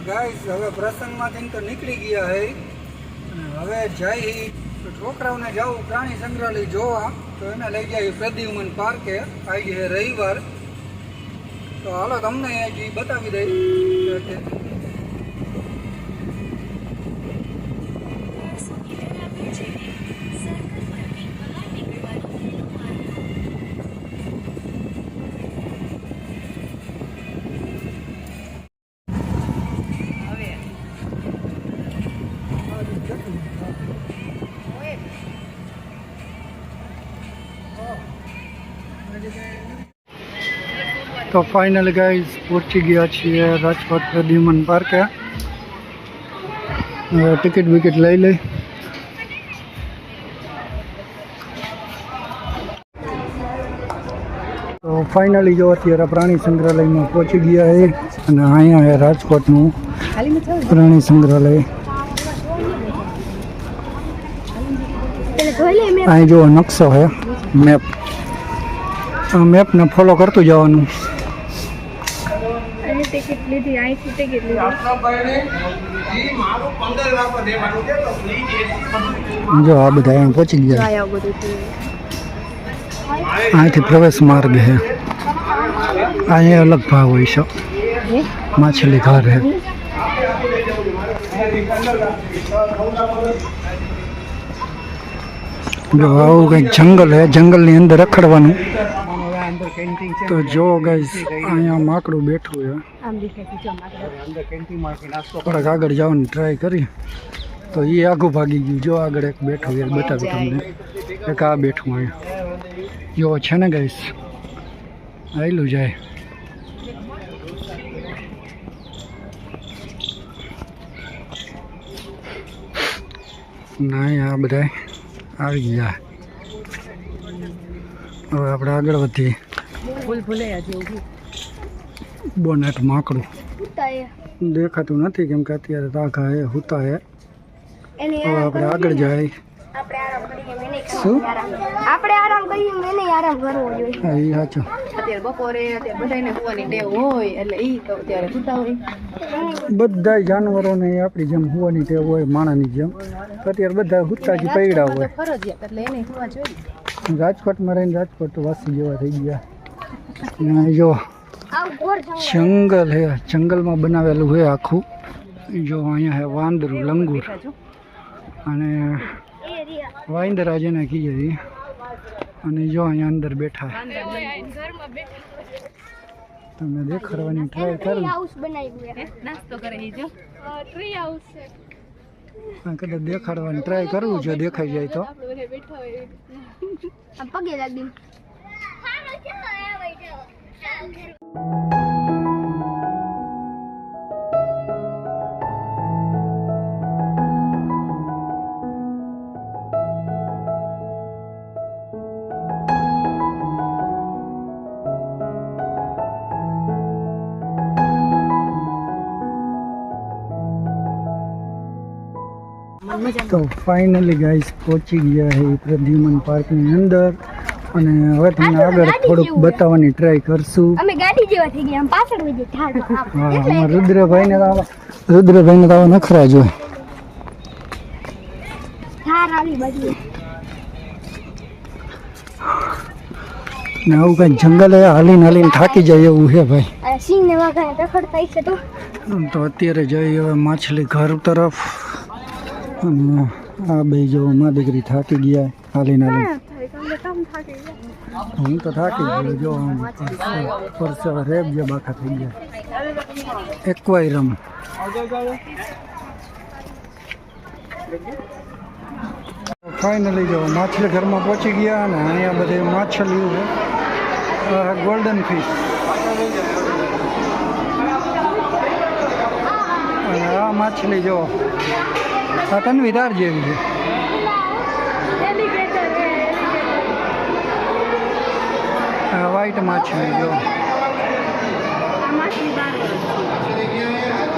Guys હવે પ્રસંગમાંથી તો નીકળી ગયા હે હવે જઈ છોકરાઓને જાવું પ્રાણી સંગ્રહાલય જોવા તો એને લઈ જાય પ્રદ્યુમન પાર્કે આજે છે રવિવાર તો હાલો તમને હજી બતાવી દઈ तो फाइनल गाइस पहुंची गया छे राजकोट प्रद्युमन पार्के टिकट विकेट लई ले तो फाइनली जो अत्यारे प्राणी संग्रहालय में पहुंची गया है અને અહીંયા है राजकोट નું प्राणी संग्रहालय અહીં जो नक्शो है मैप मैप ने फॉलो करते जावानुं टिकट लीधी અહીંથી ટિકિટ લીધી जो आ બધા અહીં પહોંચી ગયા અહીંથી પ્રવેશ मार्ग है અહીં अलग भाव હોય છે માછલી ઘર है जो આવું કંઈક જંગલ है जंगल ની અંદર રખડવાનું तो जो गाइस અહીંયા માકડું બેઠું છે આમ દેખાય છે અંદર કેન્ટીન માંથી નાસ્તો થોડાક આગળ જવાની ટ્રાય કરી તો એ આઘું ભાગી ગયું જો આગળ એક બેઠું એ બતાવી તમને એક આ બેઠું અહીંયા જો છે ને ગાઈસ આયલું જાય ના આ બધા આવી ગયા હવે આપણે આગળ વધીએ ફૂલ ભૂલાયા જેવું બોનેટ માકડું ઉતાય દેખાતું નથી કેમ કે અત્યારે તાકા હે હુતા હે એની હવે આપણે આગળ જાય આપણે આરામ કરીએ મેને શું આપણે આરામ કરીએ મેને આરામ કરવો જોઈએ હા એ સાચું અત્યારે બપોરે અત્યારે બધાને સુવાની ટેવ હોય એટલે ઈ તો અત્યારે સુતા હોય બધા જાનવરોને આપણી જેમ હુવાની ટેવ હોય માણાની જેમ તો અત્યારે બધા હુતાજી પૈડા હોય ફરજિયાત એટલે એને સુવા જોઈએ રાજકોટમાં રહીને રાજકોટ વાસી જેવા થઈ ગયા જો જંગલ હે જંગલમાં બનાવેલું હોય આખું જો અહીંયા હે વાંદરું લંગૂર અને વાંદરા જેને કહીએ અને જો અહીંયા અંદર બેઠા તમે દેખાડવાની ટ્રાય કરો નાસ્તો કરે જો ટ્રી હાઉસ છે કદાચ દેખાડવાની ટ્રાય કરવું જો દેખાઈ જાય તો પગે લાગી તો ફાઇનલી ગાઈસ પહોંચી ગયા છે પ્રદ્યુમન પાર્કની અંદર અને હવે તમને આગળ થોડુંક બતાવવાની ટ્રાય કરશું અમે ગાડી જેવા થઈ ગયા આમ પાછળ વઈ જઈ હા રુદ્રભાઈને તો આવા નખરા જોઈએ થાર આવી બાજુ ને આવું કંઈક જંગલ હાલીને થાકી જાય એવું છે ભાઈ સિંહ ને વાઘા રખડતા છે તો અત્યારે જઈએ હવે માછલી ઘર તરફ અને આ બે જો મા દીકરી થાકી ગયા હાલીને હું તો થાકી ગયો જો પરસેવા રેબ જે બાખા થઈ ગયા એક્વાયરમ ફાઇનલી જો માછલી ઘરમાં પહોંચી ગયા અને અહીંયા બધી માછલીઓ ગોલ્ડન ફિશ અને આ માછલી જો આ તન્વીદાર જેવી છે વ્હાઈટ માછલી જો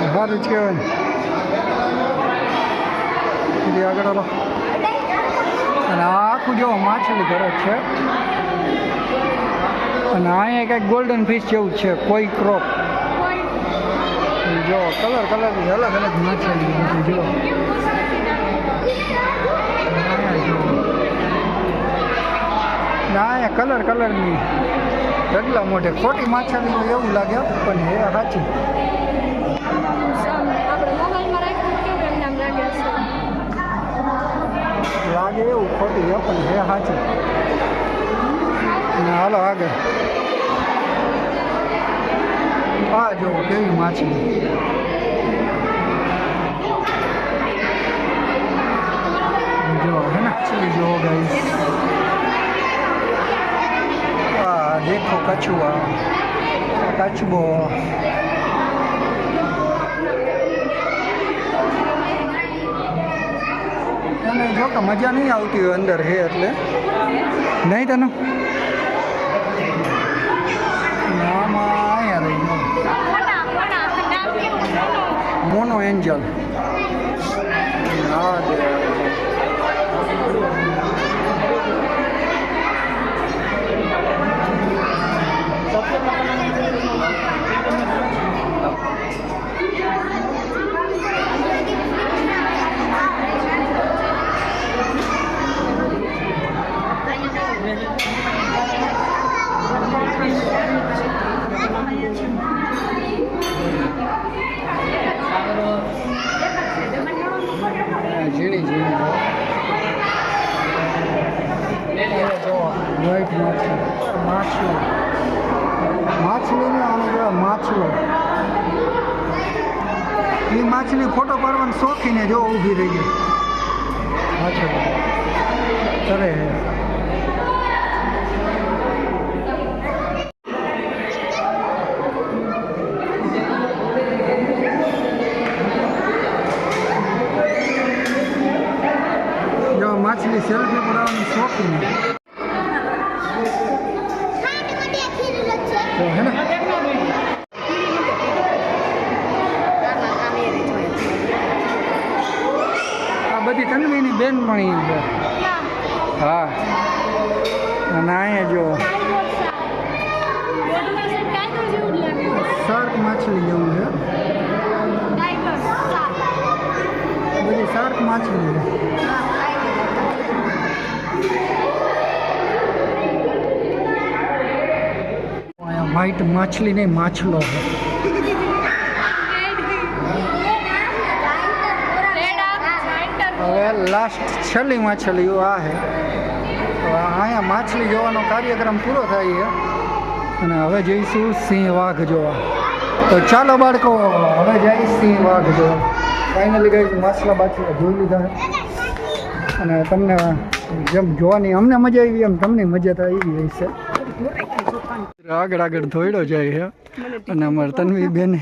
સારું જ કહેવાય આગળ હાલો અને આ આખું જો માછલી ઘર જ છે અને અહીંયા કંઈક ગોલ્ડન ફિશ જેવું છે કોઈ ક્રોપ જો કલર કલરની અલગ અલગ માછલી બધી જો ના એ કલર કલરની ઢગલા મોઢે ખોટી માછલી હોય એવું લાગે પણ હે સાચી લાગે એવું ખોટી હે પણ હે સાચી અને હાલો આગળ આ જો કેવી માછલી જો હે ને જો ગાઈસ देखो कछुआ कछुओ અને જો કે મજા નહીં આવતી હોય અંદર હે એટલે નહીં તને આમાં અહીંયા રહી મોનો એન્જલ હા ઝીણી ઝીણી વ્હાઈટ માછલી માછલીને આને કહેવાય માછલો એ માછલી ફોટો પાડવાનો શોખીને જો ઊભી રહી ગઈ માછલી કરે માછલી સેલ્ફી પડાવવાની શોખીન હે ને આ બધી તન્વીની બેનપણી છે હા અને અહીંયા જો શાર્ક માછલી જેવું છે બધી શાર્ક માછલી છે વ્હાઈટ માછલી નહીં માછલો છે હવે લાસ્ટ છેલ્લી માછલીઓ આ છે હવે અહીંયા માછલી જોવાનો કાર્યક્રમ પૂરો થાય છે અને હવે જઈશું સિંહ વાઘ જોવા તો ચાલો બાળકો હવે જઈ સિંહ વાઘ જોવા ફાઇનલી ગઈ માછલા બાછલા જોઈ લીધા અને તમને જેમ જોવાની અમને મજા આવી એમ તમને મજા તો આવી હશે આગળ આગળ ધોઈડો જાય છે અને અમારે તન્વી બેન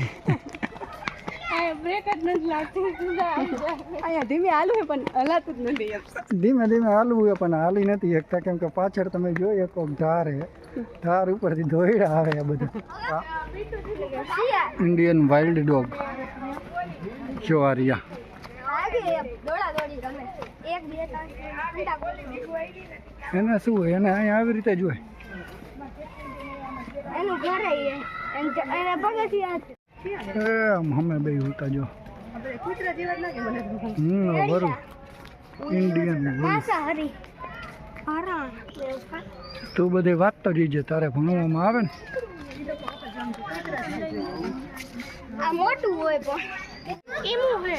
ધીમે હાલવું પણ હલાતું જ નથી ધીમે ધીમે હાલવું હોય પણ હાલી નથી શકતા કેમ કે પાછળ તમે જોઈએ કોઈક ધાર છે ધાર ઉપરથી ધોઈડા આવે આ બધા ઇન્ડિયન વાઇલ્ડ ડોગ જો આ રહ્યા એને શું હોય એને અહીંયા આવી રીતે જોઈ અમે બે હોતા જો બરું ઇન્ડિયન તું બધે વાંચતો જઈજે તારે ભણવામાં આવે ને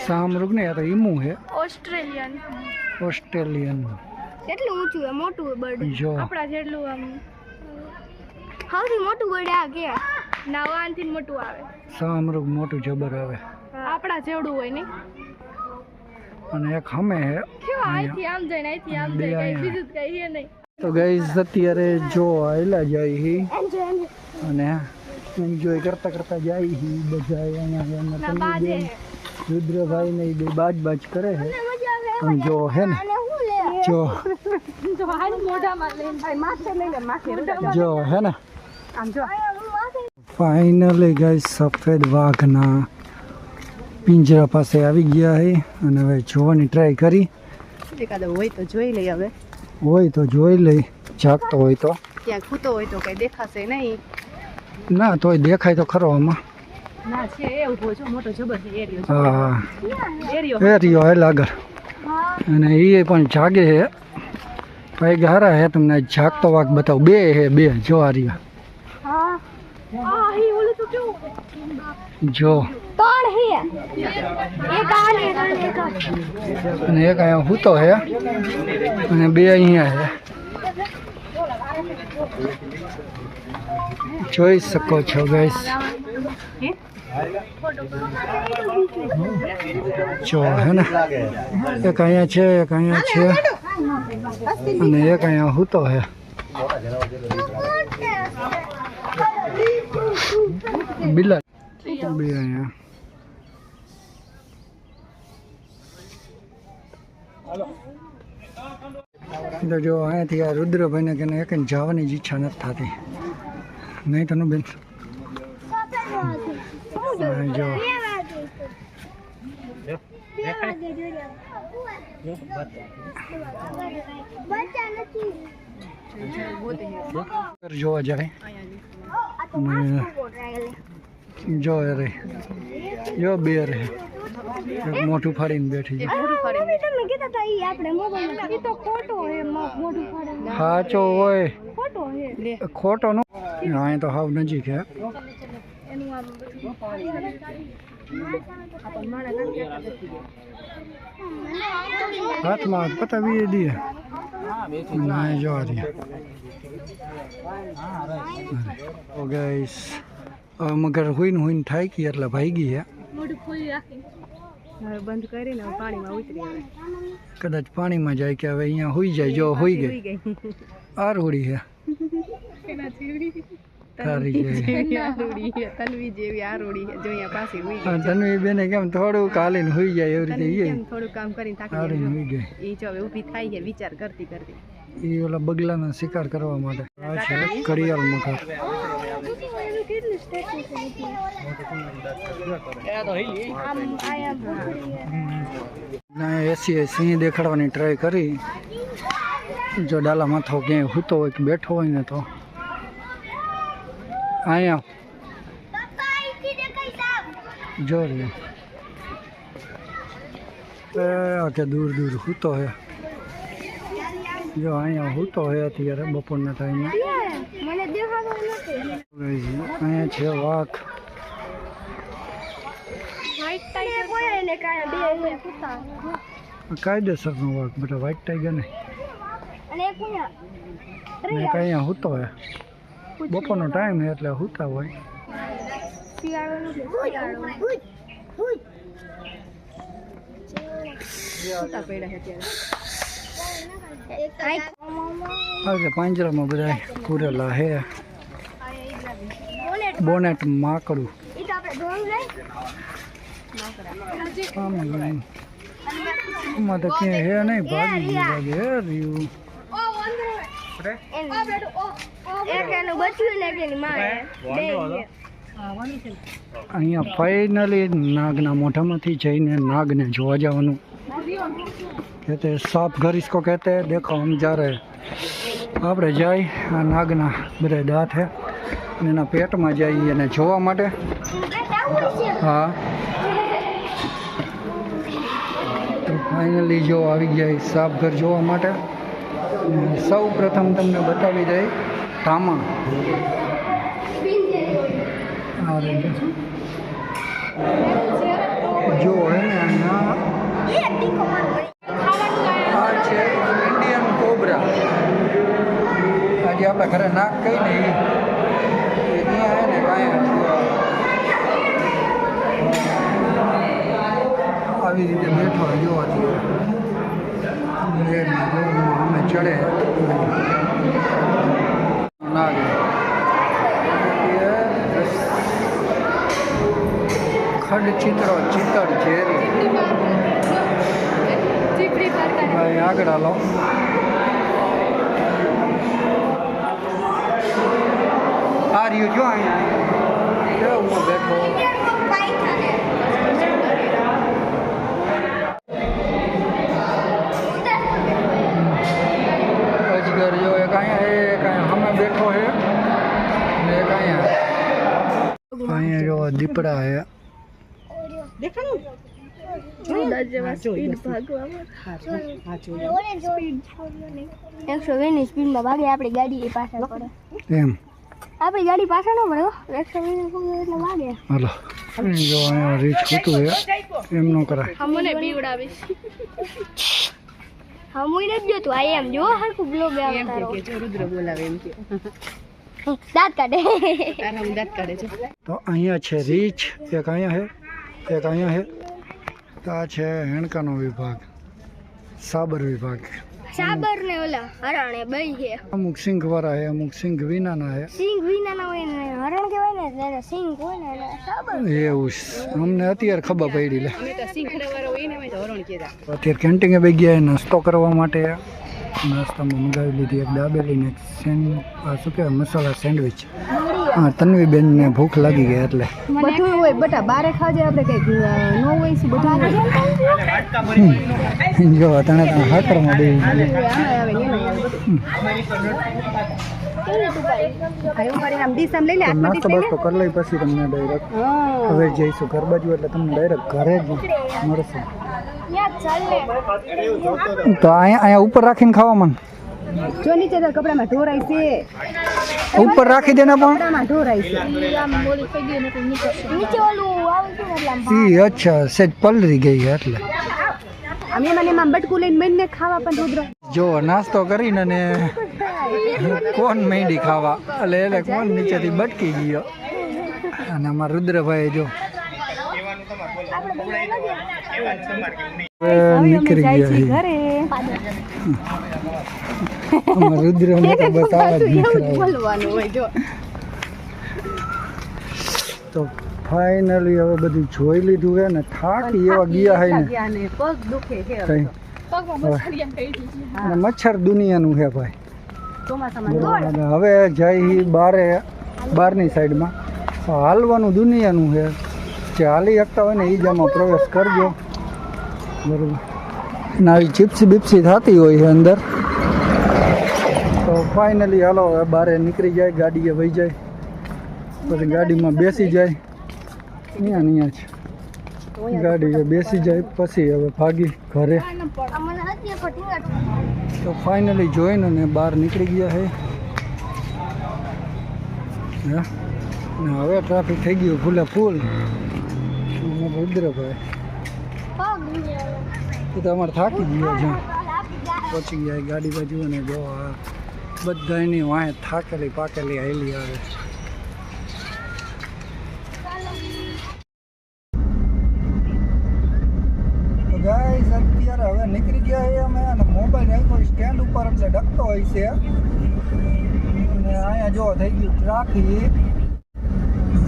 સામરૂગ ને તો ઈમુ હે ઓસ્ટ્રેલિયન કેટલું ઊંચું હે મોટું બર્ડ જો આપણા જેટલું આમ સૌથી મોટું બર્ડ આ કે નાવાનથી મોટું આવે સામરૂગ મોટું જબર આવે આપણા જેવડું હોય ને અને એક હમે હે અહીંથી આમ જઈને બીજું કઈ હે નહીં તો ગાઈઝ અત્યારે જો આયલા જાય અને એન્જોય કરતા કરતા જાય બધા અહીંયા રુદ્રભાઈ ને બે બાજ કરે છે અને જો હે ને જો હે ને ફાઇનલી ગાઈઝ સફેદ વાઘના પિંજરા પાસે આવી ગયા છે અને હવે જોવાની ટ્રાય કરી એકાદો હોય તો જોઈ લઈ હવે હોય તો જોઈ લઈ જાગતો હોય તો ક્યાંક ખૂતો હોય તો કઈ દેખાશે નહીં ના તોય દેખાય તો ખરો આમાં ના છે એ ઊભો છો મોટો જબરદસ્ત એરિયો હા એરિયો એ રહ્યો હે લાગર અને એ પણ જાગે હે ભાઈ હારા હે તમને જાગતો વાક બતાવું બે હે બે જો આ રહ્યા હા હી ઓલું તો કેવું જો ત્રણ હે એક આ ને એક આ. અને એક અહીંયા હૂતો હે અને બે અહીંયા હે જોઈ શકો છો ગાઈસ જો હે ને એક અહીંયા છે એક અહીંયા છે અને એક અહીંયા હૂતો હે બિલા બે અહીંયા તો જો અહીંયાથી આ રુદ્રભાઈને કે એક જવાની જ ઈચ્છા નથી થતી નહીં તનું બેન જો જોવા જાય અને જો રે જો બે રે એક મોટું ફાડીને બેઠી છે તમે કીધા તા ઈ આપણે મોબાઈલ ઈ તો ખોટો હે મોટું ફાડે સાચો હોય ખોટો હે ખોટો નો અહીંયા તો હાવ નજીક હે એનું આમ હાથમાં પતાવી દઈએ ના જો આ રહી ઓ ગાઈસ મગર હુઈને થાકી એટલે ભાગી હે મોઢું ખોલી રાખી હવે બંધ કરીને હવે પાણીમાં ઉતરી હવે કદાચ પાણીમાં જાય કે હવે અહીંયા હુઈ જાય જો હુઈ ગઈ આરોડી હે તારી જેવી આરોડી છે તન્વી જેવી આરોડી છે જો અહીંયા પાસે ઉઈ ગઈ તન્વી બેને કેમ થોડું કાલીને હુઈ જાય એવી રીતે કેમ થોડું કામ કરીને થાકી આડીને હુઈ ગઈ ઈ જો હવે ઊભી થાય છે વિચાર કરતી કરતી એ ઓલા બગલાનો શિકાર કરવા માટે આ છે ઘડિયાળ મગર કેટલું સ્ટેચ્યુ છે ના એસી સિંહ દેખાડવાની ટ્રાય કરી જો ડાલા માથો ક્યાંય હૂતો હોય કે બેઠો હોય ને તો અહીંયા જો રહ્યો કે દૂર દૂર હૂતો હે જો અહીંયા હૂતો હે અત્યારે બપોરના ટાઈમે મને દેખાતો નથી અહીંયા છે વાઘ વ્હાઈટ ટાઈગર કોઈ ને કાય બે હે કુતા કાયદેસરનો વાઘ બેટા વ્હાઈટ ટાઈગર નહીં અને એક ને અહીંયા હૂતો હે બપોરનો ટાઈમ છે એટલે હૂતા હોય શિયાળો નથી સુતા પડ્યા છે અત્યારે હવે પાંજરામાં બધા પૂરેલા હે બોનેટ માકડું ઈ તો આપણે ડોલ લઈ આમાં તો ક્યાંય હે નહીં ભાગી લાગે હે રહ્યું એક એનું બચ્ચું ને એક એની માં હે બે હે અહીંયા ફાઇનલી નાગના મોઢામાંથી જઈને નાગને જોવા જવાનું कहते सांप घर इसको कहते हैं देखो हम जा रहे हैं આપણે જાય આ નાગના બધા દાંત હે અને એના પેટમાં જઈએ અને જોવા માટે હા તો ફાઇનલી જો આવી ગયા સાપ ઘર જોવા માટે સૌ પ્રથમ તમને બતાવી દઈ ધામા જો હે ને અહીંયા આ છે ઇન્ડિયન કોબરા આજે આપણે ઘરે નાક કહી ને એ અહીંયા હે ને કાંઈ આવી રીતે બેઠો જોવાથી અમે ચડે નાગ ખડ ચિત્રો ચિતર ઝેરી ભાઈ આગળ હાલો આ રહ્યું જો અહીંયા હું બેઠો અજગર જો એક અહીંયા સામે બેઠો છે ને એક અહીંયા અહીંયા જો દીપડા હે સ્પીડ ભાગવામાં 120 સ્પીડમાં ભાગે આપણી ગાડી એ પાછળ પડે એમ આપણી ગાડી પાછળ ન પડે 120 એટલે ભાગે હાલો જો અહીંયા રીચ ખોટું હે એમ ન કરાય મને પીવડાવીશ હા મુઈ નથી જોતું આ એમ જો હરખું બ્લોગ આવે તારો રુદ્ર બોલાવે એમ કે દાંત કાઢે આરામ દાંત કાઢે છે તો અહીંયા છે રીચ એક અહીંયા હે એક અહીંયા હે તો આ છે હેણકાનો વિભાગ સાબર વિભાગ સાબર ને ઓલા હરણ એ બઈ છે અમુક સિંગ વાળા હે અમુક સિંગ વિનાના હે સિંગ વિનાના હોય ને હરણ કહેવાય ને ત્યારે સિંગ હોય ને એટલે સાબર એવું છે. અમને અત્યારે ખબર પડી લે અમે તો સિંખડાવાળા હોય ને અમે તો હરણ કહેતા અત્યારે કેન્ટીને બે ગયા નાસ્તો કરવા માટે નાસ્તામાં મંગાવી લીધી એક દાબેલી ને શું કહેવાય મસાલા સેન્ડવિચ હા તન્વીબેનને ભૂખ લાગી ગઈ એટલે બધું હોય બટા બારે ખાજે આપણે કઈ ન હોય છે બધું જો તને હાકરમાં દે નાસ્તો બાસ્તો કરી લઈ પછી તમને ડાયરેક્ટ હવે જઈશું ઘર બાજુ એટલે તમને ડાયરેક્ટ ઘરે જ મળશે તો અહીંયા ઉપર રાખીને ખાવા મન જો નીચે તો કપડામાં ઢોરાય છે ઉપર રાખી દેને પણ કપડામાં ઢોરાય છે નીચે ઓલું આવે છે ને એટલે આમ ઈ અચ્છા સેજ પલરી ગઈ એટલે અમે મને એમાં બટકું લઈને મેને ખાવા પણ રુદ્ર જો નાસ્તો કરીને ને કોણ મેંડી ખાવા એટલે કોણ નીચેથી બટકી ગયો અને અમારા રુદ્રભાઈ જો નીકળી ગયા ઘરે અમારા રુદ્ર તો બસ આવા જ નીકળ્યા બોલવાનું હોય જો તો ફાઇનલી હવે બધું જોઈ લીધું હે ને થાકી એવા ગયા હે ને પગ દુખે છે કઈ અને મચ્છર દુનિયાનું છે ભાઈ ચોમાસામાં હવે જઈ બહારની સાઈડમાં હાલવાનું દુનિયાનું છે જે હાલી શકતા હોય ને એ જ આમાં પ્રવેશ કરજો બરાબર ને આવી ચીપ્સી બીપ્સી થતી હોય છે અંદર તો ફાઇનલી હાલો હવે બહાર નીકળી જાય ગાડીએ વહી જાય પછી ગાડીમાં બેસી જાય અહીંયા છે ગાડીએ બેસી જાય પછી હવે ભાગી ઘરે તો ફાઇનલી જોઈને ને બહાર નીકળી ગયા છે ને હવે ટ્રાફિક થઈ ગયું ફૂલે ફૂલ રુદ્રભાઈ એ તો અમારે થાકી ગયો છે પહોંચી ગયા ગાડી બાજુ અને જો બધા એની વાંહે થાકેલી પાકેલી હાલી આવે તો ગાઈસ અત્યારે હવે નીકળી ગયા છે અમે અને મોબાઈલ રાખ્યો સ્ટેન્ડ ઉપર એટલે ડકતો હોય છે અને અહીંયા જો થઈ ગયું ટ્રાફિક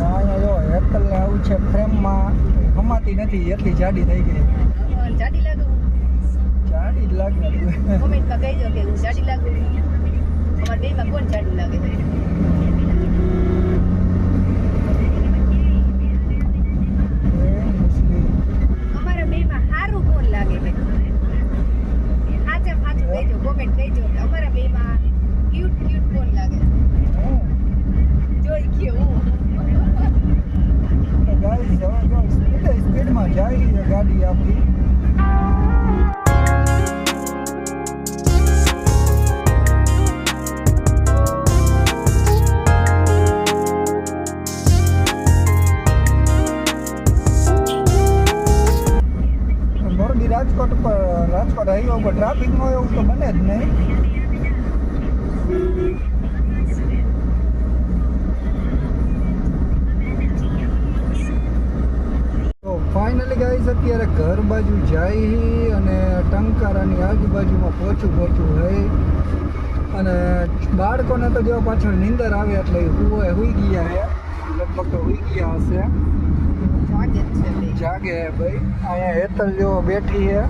અહીંયા જો એપલને આવું છે ફ્રેમમાં હમાતી નથી એટલી જાડી થઈ ગઈ જાડી લાગુ જાડી જ લાગે કોમેન્ટમાં કહેજો કે હું જાડી લાગુ અમારા બેમાં કોણ જાડું લાગે છે અમારા બેમાં સારું કોણ લાગે છે સાચું કહેજો કોમેન્ટ કહેજો કે અમારા બેમાં ક્યુટ કોણ લાગે જોઈ ગયો ગાઈસ હવે સ્પીડમાં જાય ગાડી આપણી રાજકોટ હાઈવે ઉપર ટ્રાફિક ન હોય એવું તો બને જ નહીં તો ફાઇનલી ગાઈસ અત્યારે ઘર બાજુ જાય અને ટંકારાની આજુબાજુમાં પહોંચું હોય અને બાળકોને તો જો પાછળ નીંદર આવે એટલે હુઈ ગયા હે લગભગ તો હુઈ ગયા હશે જાગે ભાઈ અહીંયા હેતલ જો બેઠી છે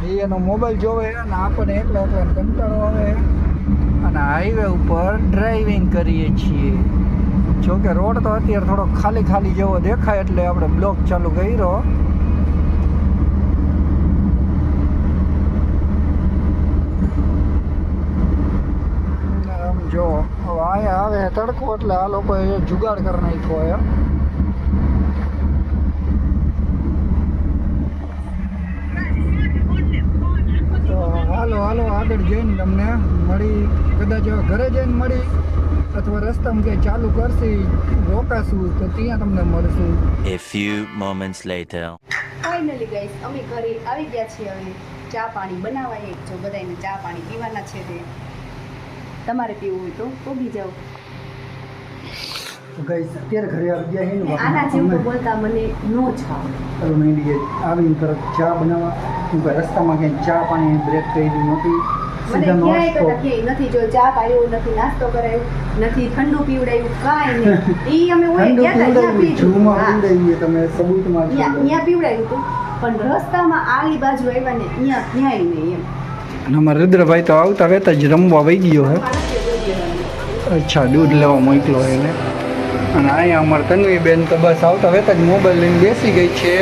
એ એનો મોબાઈલ જોવે અને આપણને એકલા કંટાળો આવે અને હાઈવે ઉપર ડ્રાઇવિંગ કરીએ છીએ જોકે રોડ તો અત્યારે થોડો ખાલી જેવો દેખાય એટલે આપણે બ્લોક ચાલુ કર્યો આમ જો હવે અહીંયા આવે તડકો એટલે આ લોકોએ જુગાડ કરી નાખ્યો હે. તો હાલો હાલો આગળ જઈને તમને મળી, કદાચ ઘરે જઈને મળી અથવા રસ્તામાં ક્યાંય ચાલુ કરશી રોકાશું તો ત્યાં તમને મળશું. A few moments later. Finally guys અમે ઘરે આવી ગયા છીએ. હવે ચા પાણી બનાવાય. જો બધાને ચા પાણી પીવાના છે તે તમારે પીવું હોય તો પોગી જાઓ. તો ગાઈસ અત્યારે ઘરે આવી ગયા છે ને આના જેવું બોલતા મને નો છાવ. ચાલો માંડીએ આવીને તરત ચા બનાવવા. હું કાંઈ રસ્તામાં ક્યાંય ચા પાણી બ્રેક કરી નહોતી, મને સીધા ક્યાંય નાસ્તો. કદાચ ક્યાંય નથી જો ચા પાડ્યો નથી, નાસ્તો કરાયો નથી, ઠંડુ પીવડાયું કાંઈ નહીં. ઈ અમે ઓય ઠંડુ ગયા હતા ત્યાં પીવડાવ્યું, પીધું. જૂમાં હા. પીવડાવીએ તમે સબૂતમાં જ અહીંયા પીવડાયું હતું પણ રસ્તામાં આલી બાજુ આવ્યા ને અહીંયા ક્યાંય નહીં એમ. અને અમારા રુદ્રભાઈ તો આવતા વહેતા જ રમવા વહી ગયો હે. અચ્છા, દૂધ લેવા મોકલો એને. અને અહીંયા અમારે તન્વી બેન તો બસ આવતા વહેતા જ મોબાઈલ લઈને બેસી ગઈ છે.